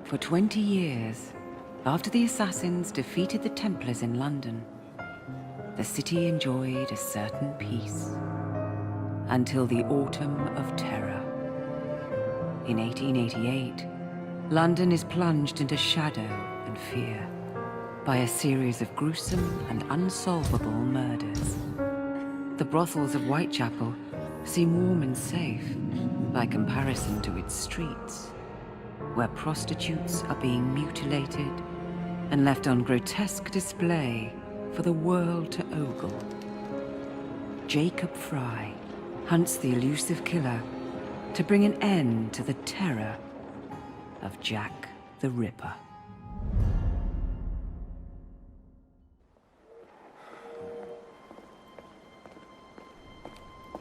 For 20 years, after the assassins defeated the Templars in London, the city enjoyed a certain peace. Until the Autumn of Terror. In 1888, London is plunged into shadow and fear by a series of gruesome and unsolvable murders. The brothels of Whitechapel seem warm and safe by comparison to its streets, where prostitutes are being mutilated and left on grotesque display for the world to ogle. Jacob Fry hunts the elusive killer to bring an end to the terror of Jack the Ripper.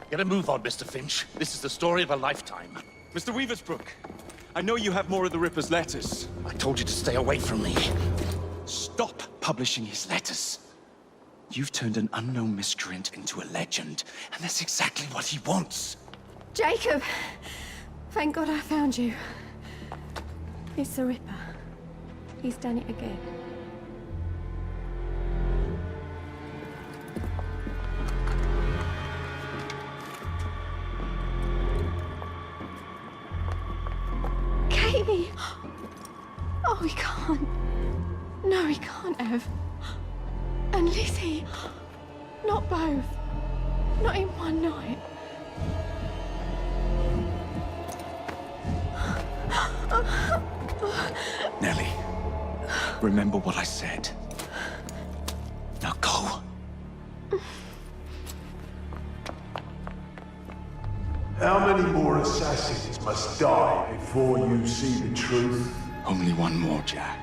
Get a move on, Mr. Finch. This is the story of a lifetime. Mr. Weaversbrook, I know you have more of the Ripper's letters. I told you to stay away from me. Stop publishing his letters. You've turned an unknown miscreant into a legend, and that's exactly what he wants. Jacob! Thank God I found you. It's the Ripper. He's done it again. Katie! Oh, he can't. No, he can't have. And Lizzie. Not both. Not in one night. Nellie, remember what I said. Now go. How many more assassins must die before you see the truth? Only one more, Jack.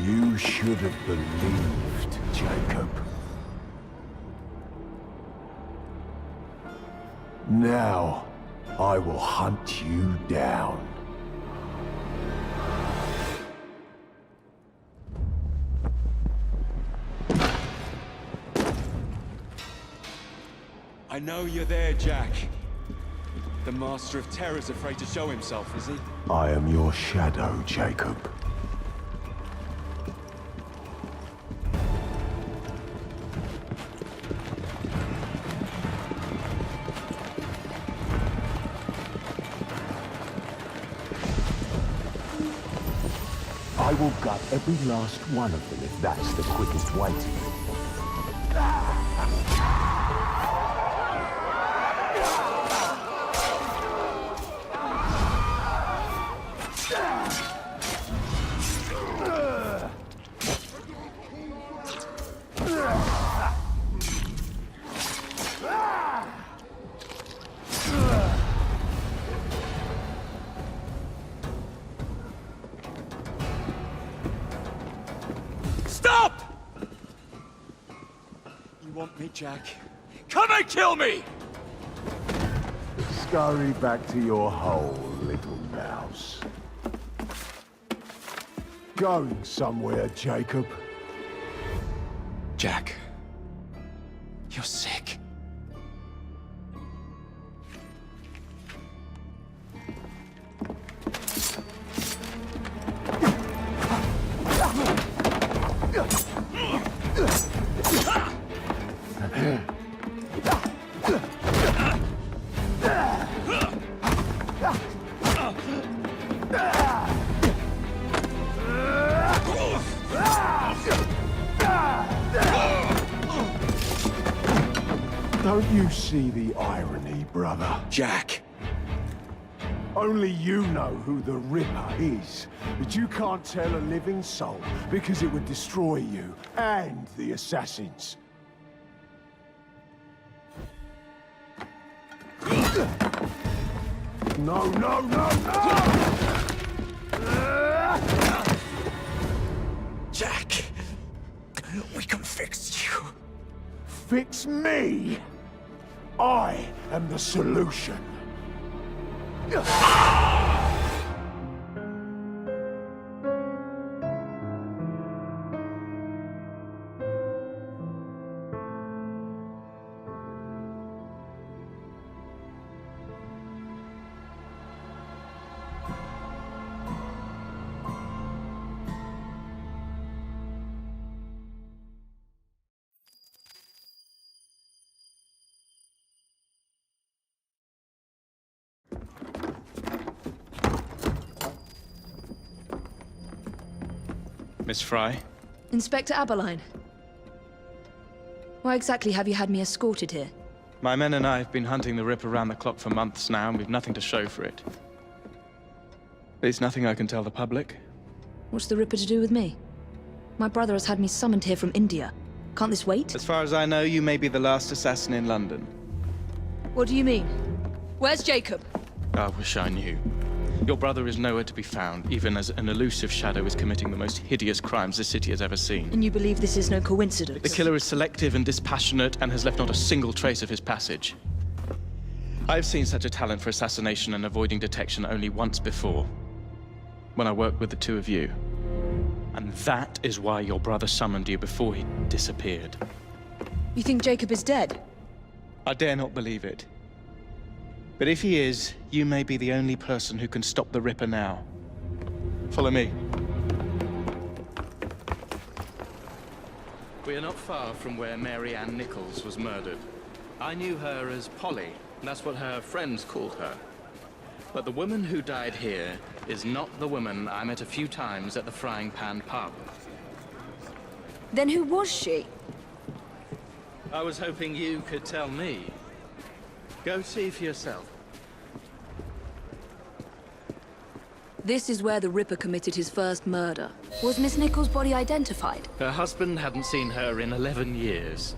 You should have believed, Jacob. Now, I will hunt you down. I know you're there, Jack. The Master of Terror's afraid to show himself, is he? I am your shadow, Jacob. I will gut every last one of them if that's the quickest way to you. Stop! You want me, Jack? Come and kill me! Scurry back to your hole, little mouse. Going somewhere, Jacob. Jack, you're sick. Don't you see the irony, brother? Jack. Only you know who the Ripper is, but you can't tell a living soul because it would destroy you and the assassins. No, no, no, no! Jack, we can fix you. Fix me? I am the solution. Miss Fry. Inspector Aberline. Why exactly have you had me escorted here? My men and I have been hunting the Ripper around the clock for months now, and we've nothing to show for it. There's nothing I can tell the public. What's the Ripper to do with me? My brother has had me summoned here from India. Can't this wait? As far as I know, you may be the last assassin in London. What do you mean? Where's Jacob? I wish I knew. Your brother is nowhere to be found, even as an elusive shadow is committing the most hideous crimes the city has ever seen. And you believe this is no coincidence? The killer is selective and dispassionate and has left not a single trace of his passage. I've seen such a talent for assassination and avoiding detection only once before, when I worked with the two of you. And that is why your brother summoned you before he disappeared. You think Jacob is dead? I dare not believe it. But if he is, you may be the only person who can stop the Ripper now. Follow me. We are not far from where Mary Ann Nichols was murdered. I knew her as Polly. That's what her friends called her. But the woman who died here is not the woman I met a few times at the Frying Pan pub. Then who was she? I was hoping you could tell me. Go see for yourself. This is where the Ripper committed his first murder. Was Miss Nichols' body identified? Her husband hadn't seen her in 11 years.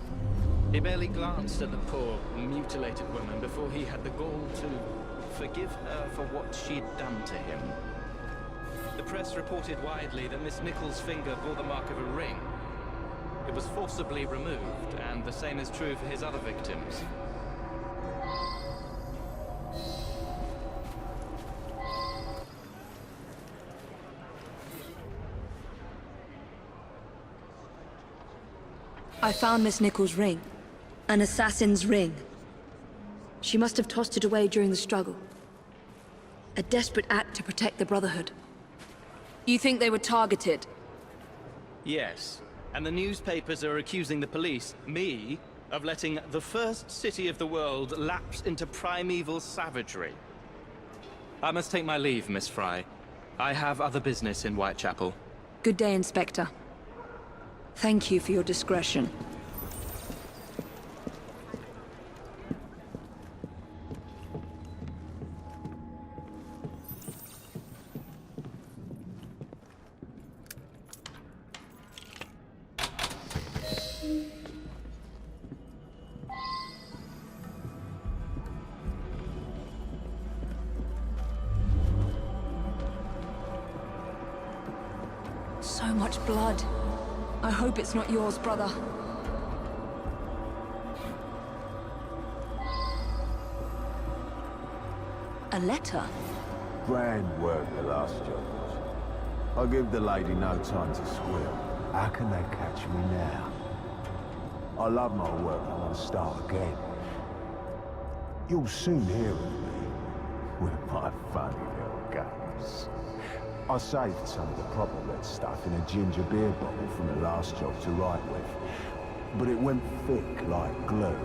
He barely glanced at the poor, mutilated woman before he had the gall to forgive her for what she'd done to him. The press reported widely that Miss Nichols' finger bore the mark of a ring. It was forcibly removed, and the same is true for his other victims. I found Miss Nichols' ring. An assassin's ring. She must have tossed it away during the struggle. A desperate act to protect the Brotherhood. You think they were targeted? Yes, and the newspapers are accusing the police, me, of letting the first city of the world lapse into primeval savagery. I must take my leave, Miss Fry. I have other business in Whitechapel. Good day, Inspector. Thank you for your discretion. So much blood. I hope it's not yours, brother. A letter? Grand work, the last job. I'll give the lady no time to squeal. How can they catch me now? I love my work and I want to start again. You'll soon hear of me with my funny little games. I saved some of the proper red stuff in a ginger beer bottle from the last job to write with. But it went thick like glue,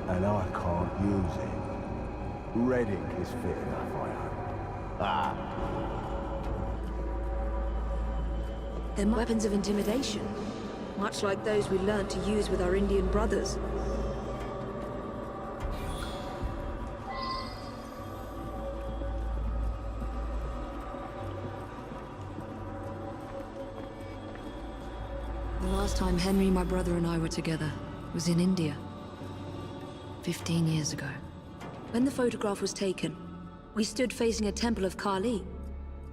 and I can't use it. Red ink is fit enough, I hope. Ah. They're weapons of intimidation, much like those we learned to use with our Indian brothers. The last time Henry, my brother, and I were together was in India. 15 years ago. When the photograph was taken, we stood facing a temple of Kali.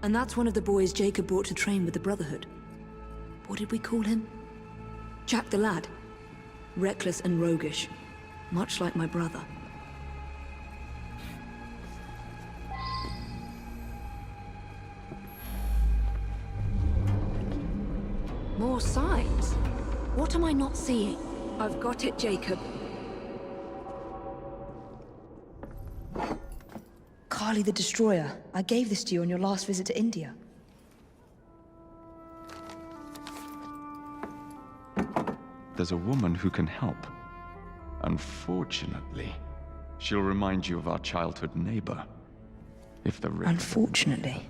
And that's one of the boys Jacob brought to train with the Brotherhood. What did we call him? Jack the Lad. Reckless and roguish, much like my brother. More signs? What am I not seeing? I've got it, Jacob. Kali the Destroyer. I gave this to you on your last visit to India. There's a woman who can help. Unfortunately, she'll remind you of our childhood neighbor. If the Ripper... Unfortunately?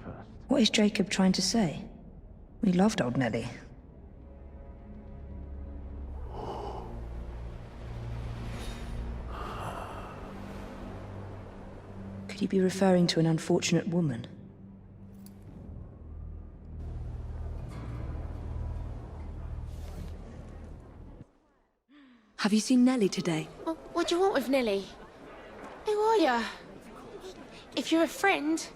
What is Jacob trying to say? We loved old Nellie. he be referring to an unfortunate woman? Have you seen Nellie today? What do you want with Nellie? Who are you? If you're a friend,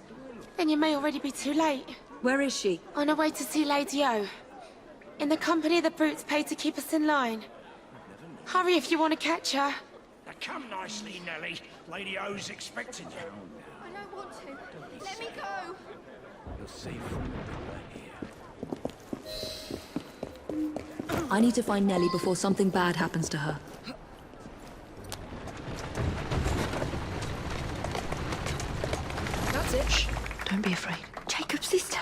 then you may already be too late. Where is she? On her way to see Lady O. In the company of the brutes paid to keep us in line. Hurry if you want to catch her. Now come nicely, Nellie. Lady O's expecting you. I don't want to. Let me go. You're safe from the here. I need to find Nellie before something bad happens to her. That's it. Shh. Don't be afraid. Jacob's sister.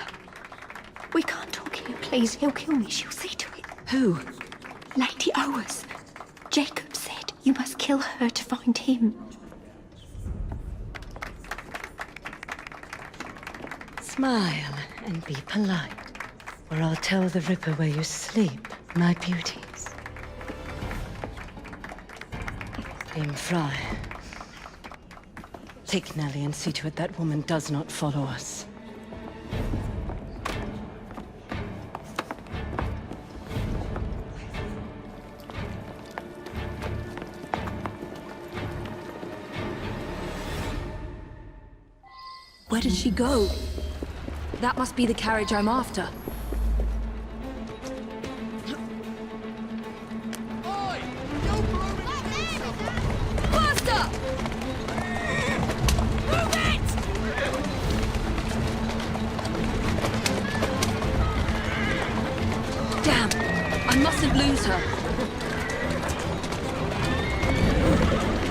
We can't talk here, please. He'll kill me. She'll see to it. Who? Lady Owers. Jacob said you must kill her to find him. Smile and be polite, or I'll tell the Ripper where you sleep, my beauties. Im Fry. Take Nellie and see to it that woman does not follow us. Where did she go? That must be the carriage I'm after. Faster! Move it! Damn! I mustn't lose her.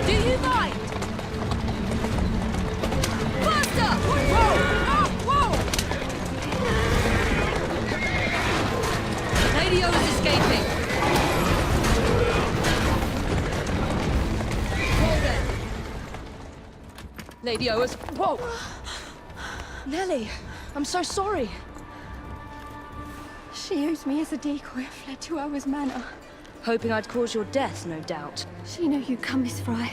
Do you mind? Faster! Whoa! Whoa! Lady O is escaping. Whoa there. Lady O is... Whoa! Nellie, I'm so sorry. She used me as a decoy and fled to Owers Manor. Hoping I'd cause your death, no doubt. She knew you'd come, Miss Fry.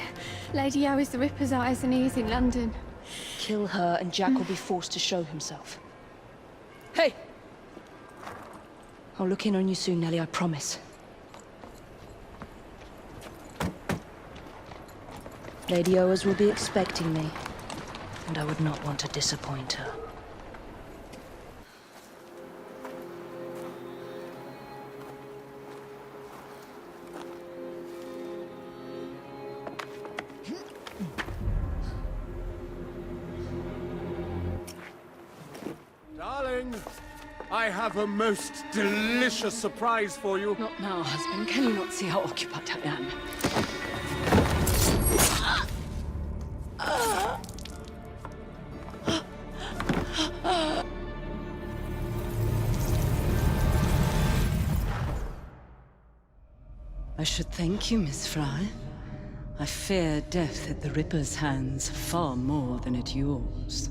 Lady O is the Ripper's eyes and ears in London. Kill her and Jack will be forced to show himself. Hey! I'll look in on you soon, Nellie, I promise. Lady Owers will be expecting me, and I would not want to disappoint her. Darling, I have a most delicious surprise for you. Not now, husband. Can you not see how occupied I am? I should thank you, Miss Fry. I fear death at the Ripper's hands far more than at yours.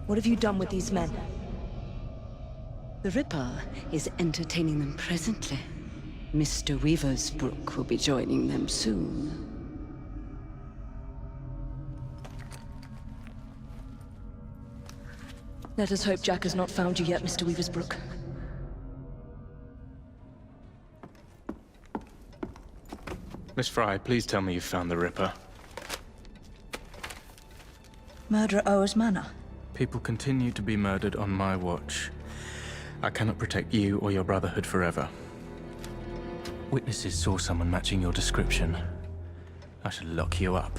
What have you done with these men? The Ripper is entertaining them presently. Mr. Weaver's Brook will be joining them soon. Let us hope Jack has not found you yet, Mr. Weaversbrook. Miss Fry, please tell me you found the Ripper. Murder at Owers Manor. People continue to be murdered on my watch. I cannot protect you or your Brotherhood forever. Witnesses saw someone matching your description. I should lock you up.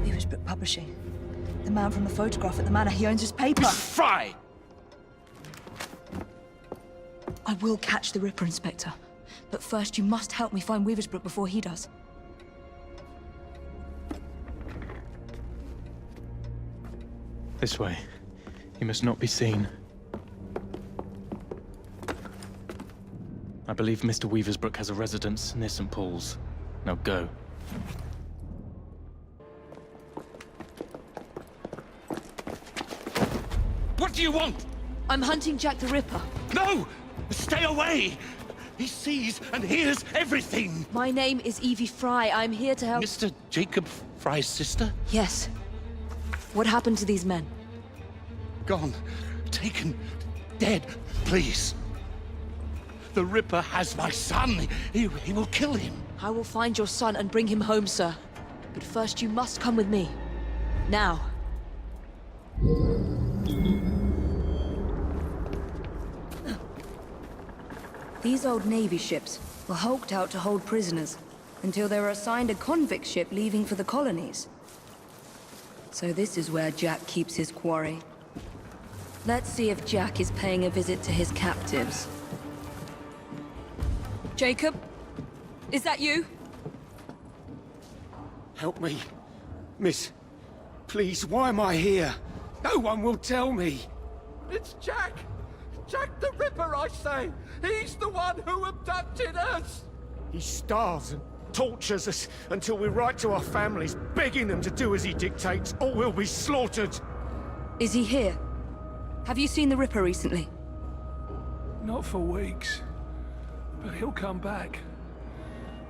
Weaversbrook Publishing. The man from the photograph at the manor, he owns his paper. Fry! I will catch the Ripper, Inspector. But first, you must help me find Weaversbrook before he does. This way. You must not be seen. I believe Mr. Weaversbrook has a residence near St. Paul's. Now go. What do you want? I'm hunting Jack the Ripper. No! Stay away! He sees and hears everything! My name is Evie Fry. I'm here to help... Mr. Jacob Fry's sister? Yes. What happened to these men? Gone. Taken. Dead. Please. The Ripper has my son. He will kill him. I will find your son and bring him home, sir. But first you must come with me. Now. These old Navy ships were hulked out to hold prisoners until they were assigned a convict ship leaving for the colonies. So this is where Jack keeps his quarry. Let's see if Jack is paying a visit to his captives. Jacob? Is that you? Help me. Miss, please, why am I here? No one will tell me. It's Jack! Jack the Ripper, I say! He's the one who abducted us! He starves and tortures us until we write to our families, begging them to do as he dictates, or we'll be slaughtered! Is he here? Have you seen the Ripper recently? Not for weeks. But he'll come back.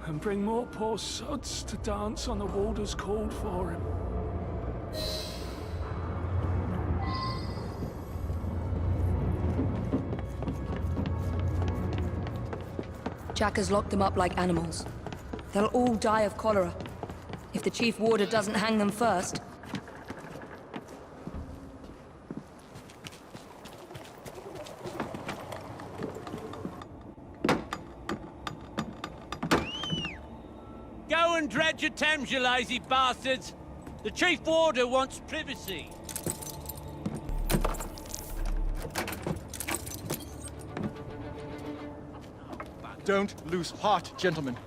And bring more poor sods to dance on the Walder's called for him. Jack has locked them up like animals. They'll all die of cholera. If the Chief Warder doesn't hang them first. Go and dredge your Thames, you lazy bastards! The Chief Warder wants privacy. Don't lose heart, gentlemen.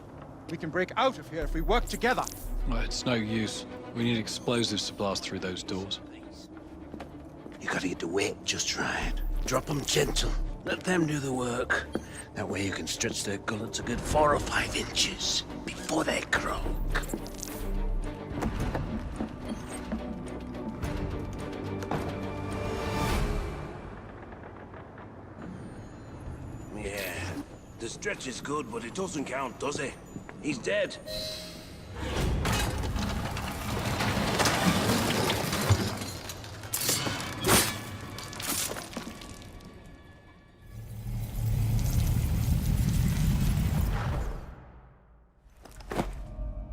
We can break out of here if we work together. Well, it's no use. We need explosives to blast through those doors. You gotta get the weight just right. Drop them gentle. Let them do the work. That way you can stretch their gullets a good 4 or 5 inches before they croak. Yeah, the stretch is good, but it doesn't count, does it? He's dead.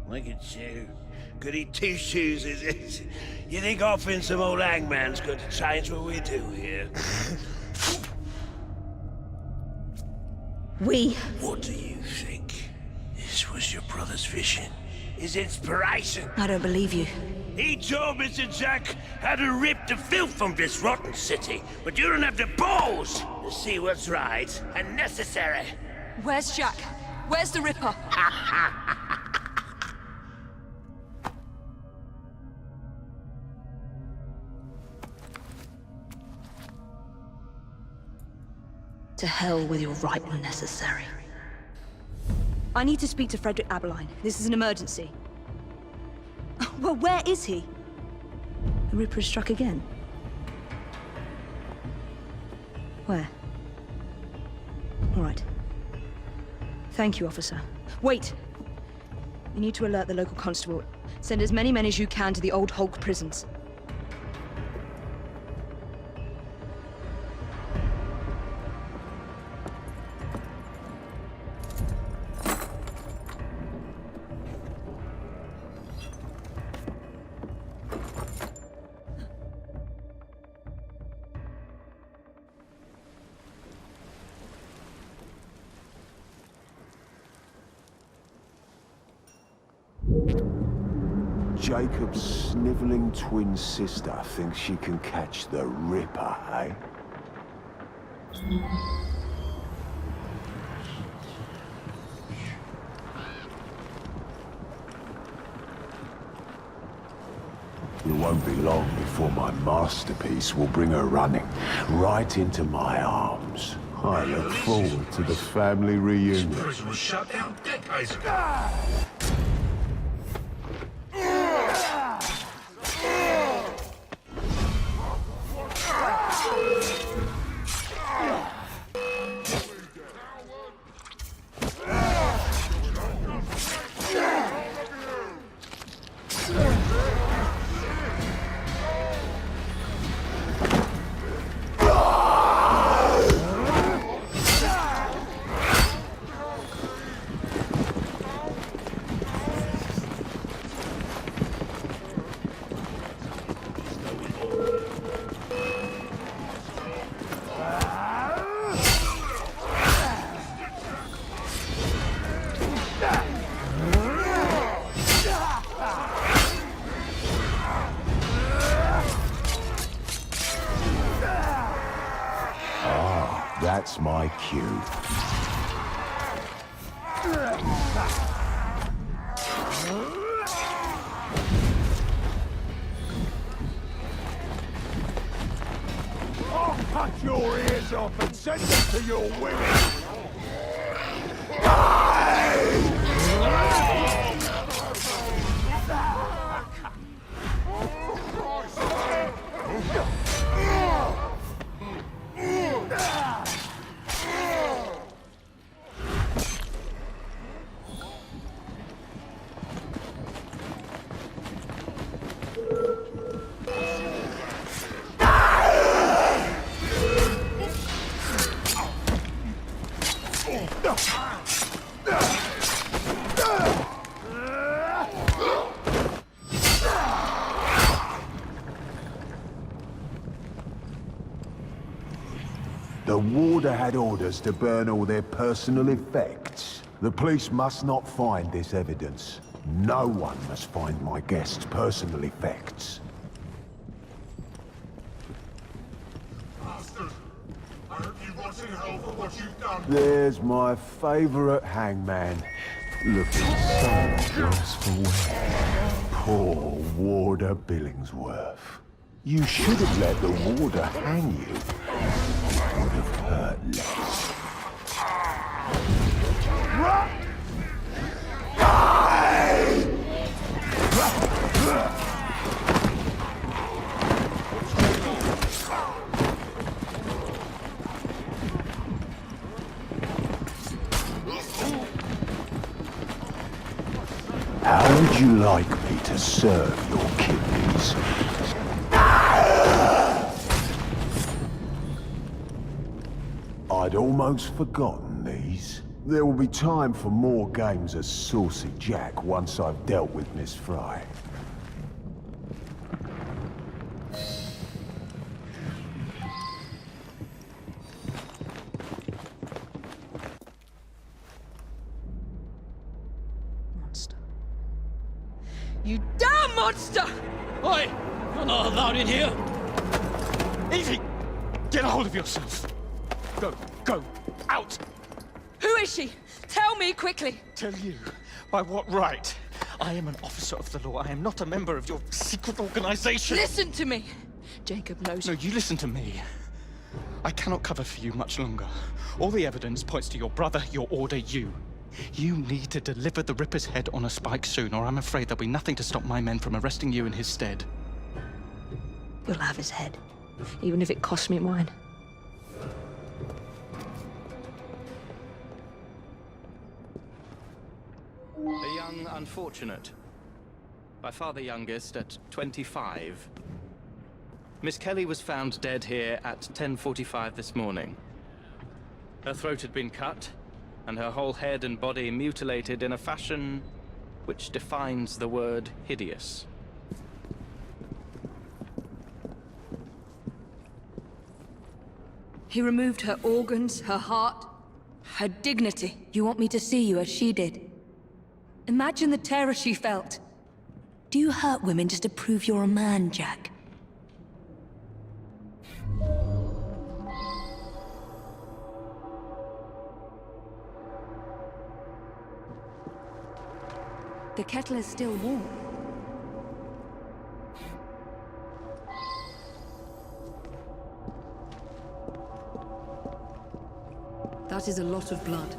Look at you. Goody two-shoes, is it? You think offering some old hangman's going to change what we do here? What do you think? This was your brother's vision? His inspiration? I don't believe you. He told Mr. Jack how to rip the filth from this rotten city, but you don't have the balls to see what's right and necessary. Where's Jack? Where's the Ripper? To hell with your right and necessary. I need to speak to Frederick Aberline. This is an emergency. Well, where is he? The Ripper has struck again. Where? All right. Thank you, officer. Wait! You need to alert the local constable. Send as many men as you can to the old Hulk prisons. Jacob's sniveling twin sister thinks she can catch the Ripper, eh? It won't be long before my masterpiece will bring her running right into my arms. I look forward to the family reunion. This prison was shut down decades ago. That's my cue. I'll cut your ears off and send them to your women! The warder had orders to burn all their personal effects. The police must not find this evidence. No one must find my guest's personal effects. Bastard! I hope you rot in hell for what you've done. There's my favorite hangman. Looking so worse for wear. Poor Warder Billingsworth. You should have let the warder hang you. It would have hurt less. How would you like me to serve your kidneys? I'd almost forgotten these. There will be time for more games of Saucy Jack once I've dealt with Miss Fry. You damn monster! Oi! You're not allowed in here! Evie! Get a hold of yourself! Go! Out! Who is she? Tell me quickly! Tell you? By what right? I am an officer of the law. I am not a member of your secret organization! Listen to me! Jacob knows. No, you listen to me. I cannot cover for you much longer. All the evidence points to your brother, your order, you. You need to deliver the Ripper's head on a spike soon, or I'm afraid there'll be nothing to stop my men from arresting you in his stead. You'll have his head, even if it costs me mine. A young unfortunate. By far the youngest, at 25. Miss Kelly was found dead here at 10:45 this morning. Her throat had been cut, and her whole head and body mutilated in a fashion which defines the word hideous. He removed her organs, her heart, her dignity. You want me to see you as she did? Imagine the terror she felt. Do you hurt women just to prove you're a man, Jack? The kettle is still warm. That is a lot of blood.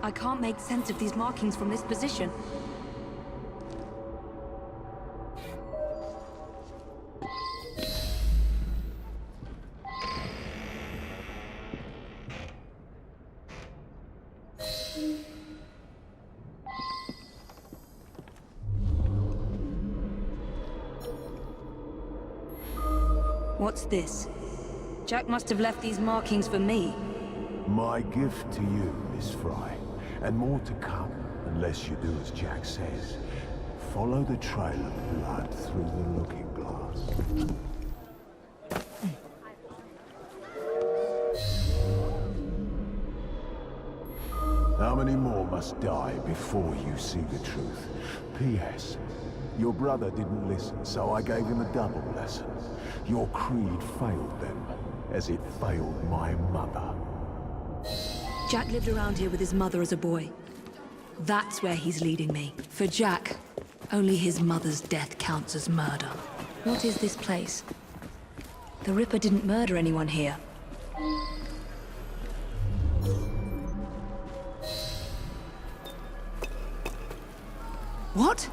I can't make sense of these markings from this position. What's this? Jack must have left these markings for me. My gift to you, Miss Fry. And more to come, unless you do as Jack says. Follow the trail of blood through the looking glass. How many more must die before you see the truth? P.S. Your brother didn't listen, so I gave him a double lesson. Your creed failed them, as it failed my mother. Jack lived around here with his mother as a boy. That's where he's leading me. For Jack, only his mother's death counts as murder. What is this place? The Ripper didn't murder anyone here. What?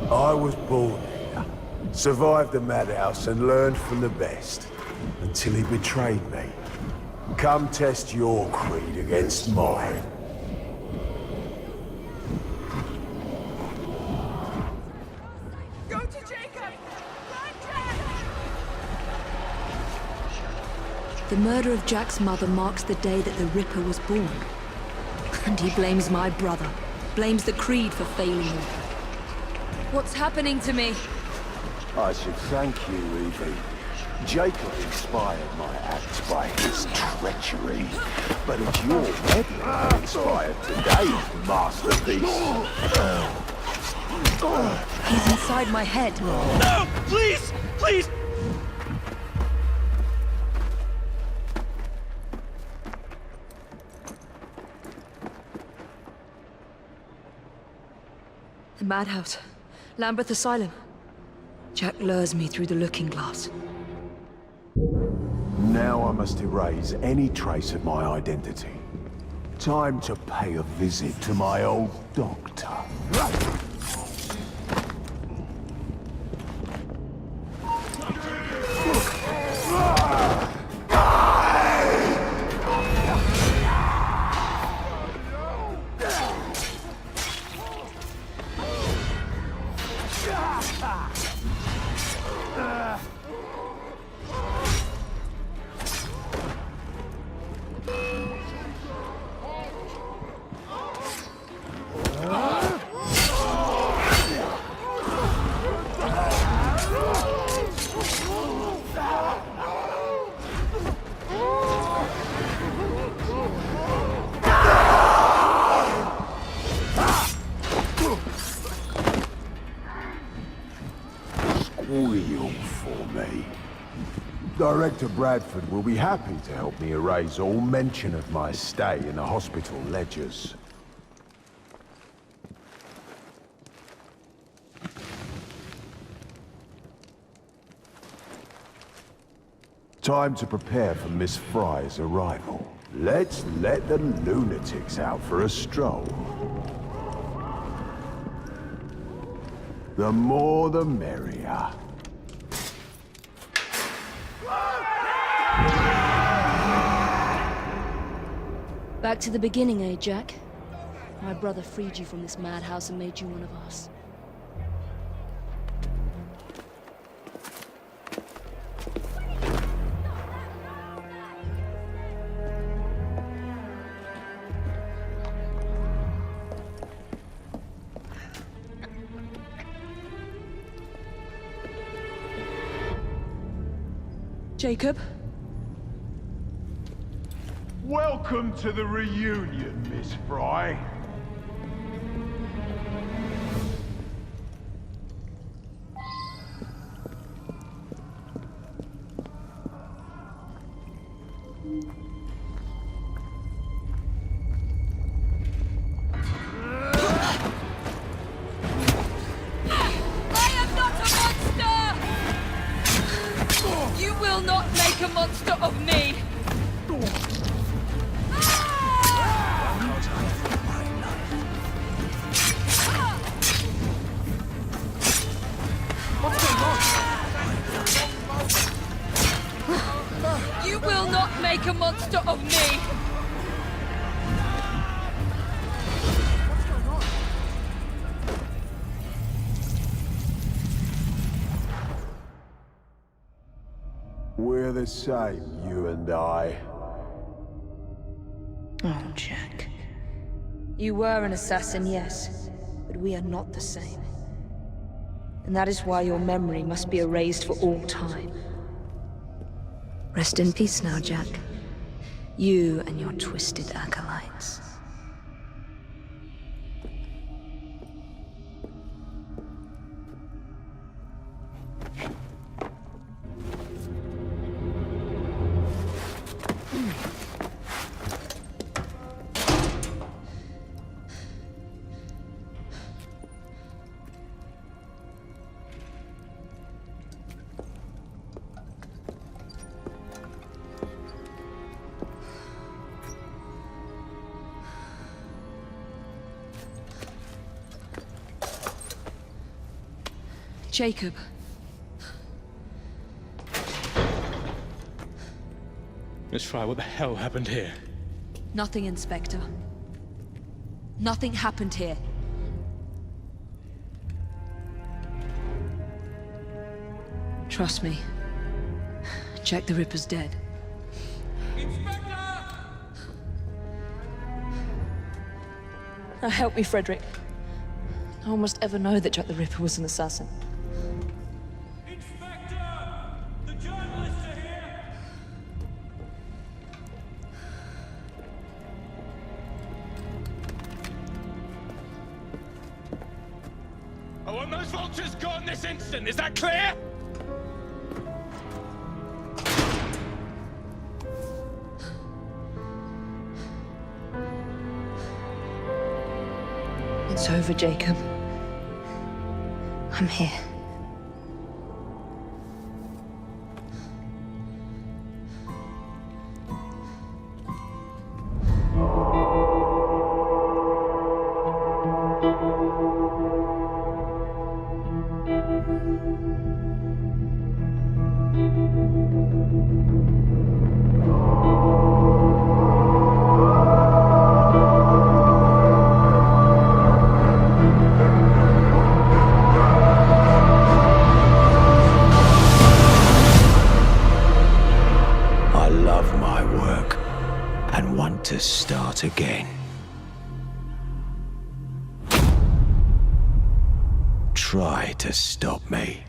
I was born here, survived the madhouse and learned from the best, until he betrayed me. Come test your creed against mine. Go to Jacob! Run, Jack! The murder of Jack's mother marks the day that the Ripper was born. And he blames my brother, blames the creed for failing him. What's happening to me? I should thank you, Evie. Jacob inspired my acts by his treachery, but it's your meddling that inspired today's masterpiece. He's inside my head. No! Please! Please! The madhouse. Lambeth Asylum. Jack lures me through the looking glass. Now I must erase any trace of my identity. Time to pay a visit to my old doctor. Squeal for me. Director Bradford will be happy to help me erase all mention of my stay in the hospital ledgers. Time to prepare for Miss Fry's arrival. Let's let the lunatics out for a stroll. The more the merrier. Back to the beginning, eh, Jack? My brother freed you from this madhouse and made you one of us. Jacob? Welcome to the reunion, Miss Fry. A monster of me! What's going on? You will not make a monster of me! We're the same, you and I. Oh, Jack. You were an assassin, yes. But we are not the same. And that is why your memory must be erased for all time. Rest in peace now, Jack. You and your twisted acolytes. Jacob. Miss Fry, what the hell happened here? Nothing, Inspector. Nothing happened here. Trust me. Jack the Ripper's dead. Now help me, Frederick. No one must ever know that Jack the Ripper was an assassin. I want those vultures gone this instant, is that clear? It's over, Jacob. I'm here. To start again. Try to stop me.